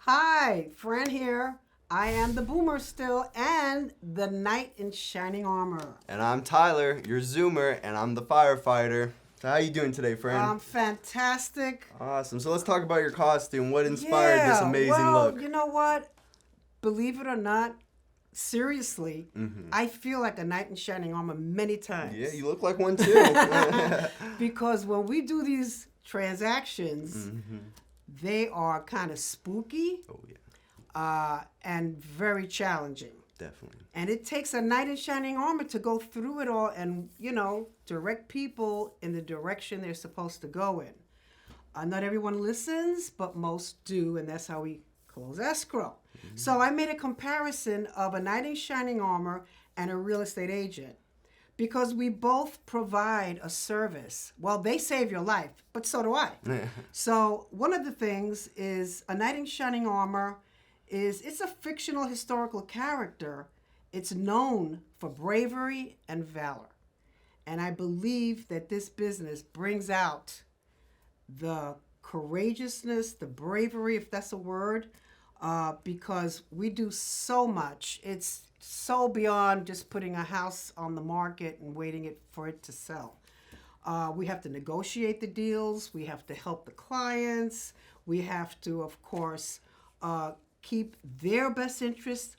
Hi, Fran here. I am the boomer still and the knight in shining armor. And I'm Tyler, your Zoomer, and I'm the firefighter. So how you doing today, Fran? I'm fantastic. Awesome. So let's talk about your costume. What inspired this amazing look? You know what? Believe it or not, seriously, I feel like a knight in shining armor many times. Yeah, you look like one too. Because when we do these transactions, they are kind of spooky. Oh, yeah. And very challenging. Definitely. And it takes a knight in shining armor to go through it all and, direct people in the direction they're supposed to go in. Not everyone listens, but most do, and that's how we close escrow. So I made a comparison of a knight in shining armor and a real estate agent because we both provide a service. Well, they save your life, but so do I. So one of the things is a knight in shining armor it's a fictional historical character. It's known for bravery and valor. And I believe that this business brings out the courageousness, the bravery, if that's a word, because we do so much. It's so beyond just putting a house on the market and waiting for it to sell. We have to negotiate the deals. We have to help the clients. We have to, of course, keep their best interests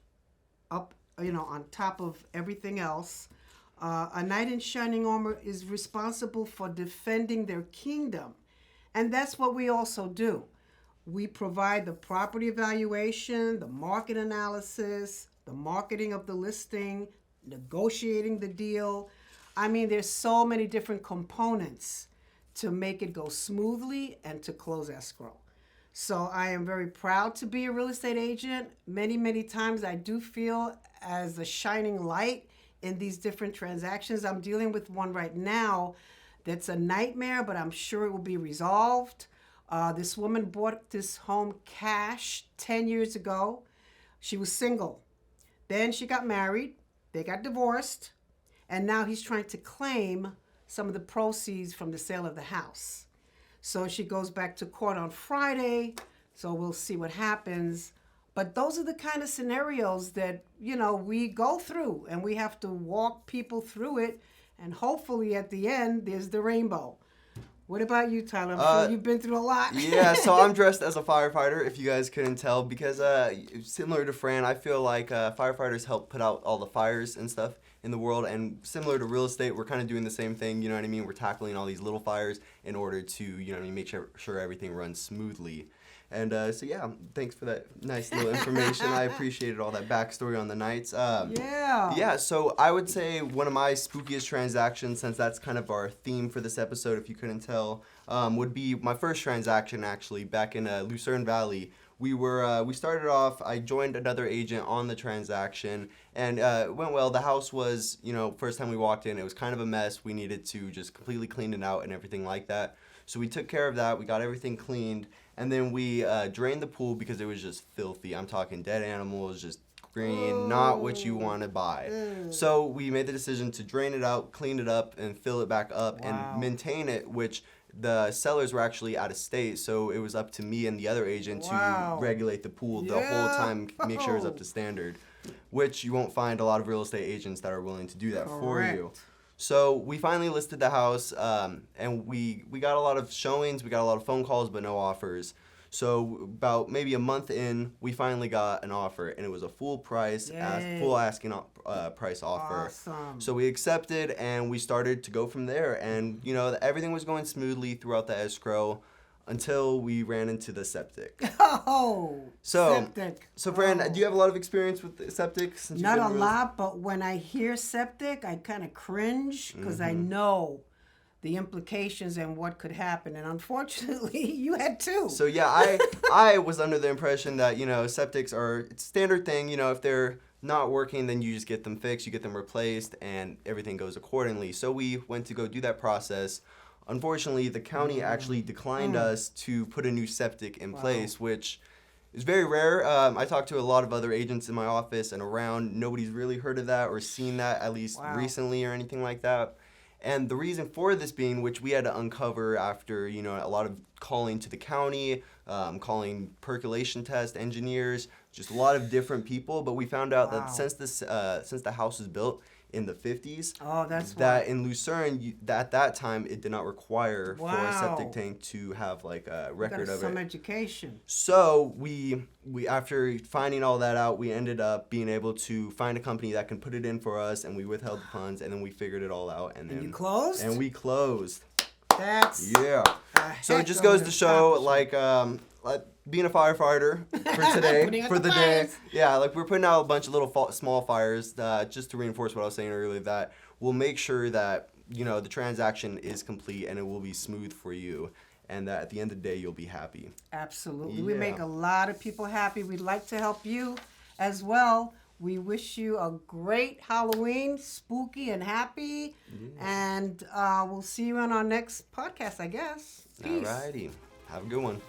up, on top of everything else. A knight in shining armor is responsible for defending their kingdom. And that's what we also do. We provide the property evaluation, the market analysis, the marketing of the listing, negotiating the deal. I mean, there's so many different components to make it go smoothly and to close escrow. So I am very proud to be a real estate agent. Many, many times I do feel as a shining light in these different transactions. I'm dealing with one right now that's a nightmare, but I'm sure it will be resolved. This woman bought this home cash 10 years ago. She was single. Then she got married. They got divorced. And now he's trying to claim some of the proceeds from the sale of the house. So she goes back to court on Friday, so we'll see what happens. But those are the kind of scenarios that, we go through, and we have to walk people through it, and hopefully at the end, there's the rainbow. What about you, Tyler? I'm sure you've been through a lot. Yeah, so I'm dressed as a firefighter, if you guys couldn't tell, because similar to Fran, I feel like firefighters help put out all the fires and stuff in the world, and similar to real estate, we're kind of doing the same thing, you know what I mean? We're tackling all these little fires in order to, make sure everything runs smoothly. And so, yeah, thanks for that nice little information. I appreciated all that backstory on the Knights. Yeah, so I would say one of my spookiest transactions, since that's kind of our theme for this episode, if you couldn't tell, would be my first transaction, actually, back in Lucerne Valley. We started off, I joined another agent on the transaction, and it went well. The house was, first time we walked in, it was kind of a mess. We needed to just completely clean it out and everything like that. So we took care of that. We got everything cleaned, and then we drained the pool because it was just filthy. I'm talking dead animals, just green, not what you want to buy. So we made the decision to drain it out, clean it up, and fill it back up and maintain it, which the sellers were actually out of state, so it was up to me and the other agent to regulate the pool the whole time, make sure it's up to standard, which you won't find a lot of real estate agents that are willing to do that for you. So we finally listed the house, and we got a lot of showings, we got a lot of phone calls, but no offers. So about maybe a month in, we finally got an offer, and it was a full price, full asking price offer. Awesome. So we accepted, and we started to go from there. And, everything was going smoothly throughout the escrow until we ran into the septic. Septic. So Fran, do you have a lot of experience with the septic? Not a lot, but when I hear septic, I kind of cringe because I know the implications and what could happen. And unfortunately, you had two. So yeah, I was under the impression that, septics are it's a standard thing. If they're not working, then you just get them fixed, you get them replaced, and everything goes accordingly. So we went to go do that process. Unfortunately, the county actually declined us to put a new septic in place, which is very rare. I talked to a lot of other agents in my office and around. Nobody's really heard of that or seen that, at least recently or anything like that. And the reason for this being, which we had to uncover after, a lot of calling to the county, calling percolation test engineers, just a lot of different people. But we found out that since the house was built in the 50s, that in Lucerne, at that time, it did not require for a septic tank to have like a record of some education. So we after finding all that out, we ended up being able to find a company that can put it in for us, and we withheld the funds, and then we figured it all out, and then you closed. And we closed. That's So it just goes to show, like being a firefighter for today, for the day. Yeah, like we're putting out a bunch of little small fires, just to reinforce what I was saying earlier, that we'll make sure that, the transaction is complete and it will be smooth for you, and that at the end of the day, you'll be happy. Absolutely. We make a lot of people happy. We'd like to help you as well. We wish you a great Halloween, spooky and happy, and we'll see you on our next podcast, I guess. Peace. Alrighty. Have a good one.